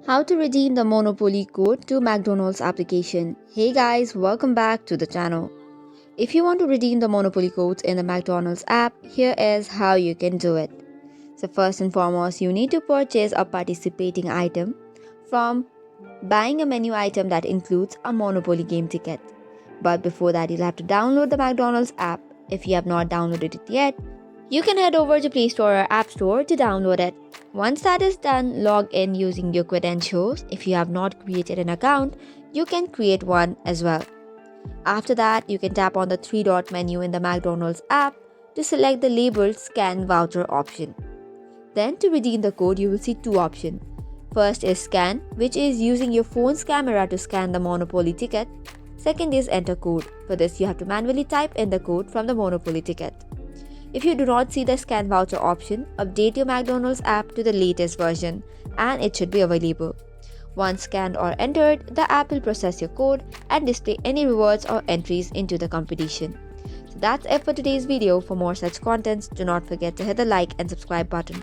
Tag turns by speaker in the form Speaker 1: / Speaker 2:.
Speaker 1: How to redeem the Monopoly code to McDonald's application. Hey guys, welcome back to the channel. If you want to redeem the Monopoly codes in the McDonald's app, here is how you can do it. So first and foremost, you need to purchase a participating item from buying a menu item that includes a Monopoly game ticket. But before that, you'll have to download the McDonald's app. If you have not downloaded it yet, you can head over to Play Store or App Store to download it. Once that is done, log in using your credentials. If you have not created an account, you can create one as well. After that, you can tap on the three-dot menu in the McDonald's app to select the labeled Scan Voucher option. Then to redeem the code, you will see two options. First is Scan, which is using your phone's camera to scan the Monopoly ticket. Second is Enter Code. For this, you have to manually type in the code from the Monopoly ticket. If you do not see the Scan Voucher option, update your McDonald's app to the latest version and it should be available. Once scanned or entered, the app will process your code and display any rewards or entries into the competition. So that's it for today's video. For more such contents, do not forget to hit the like and subscribe button.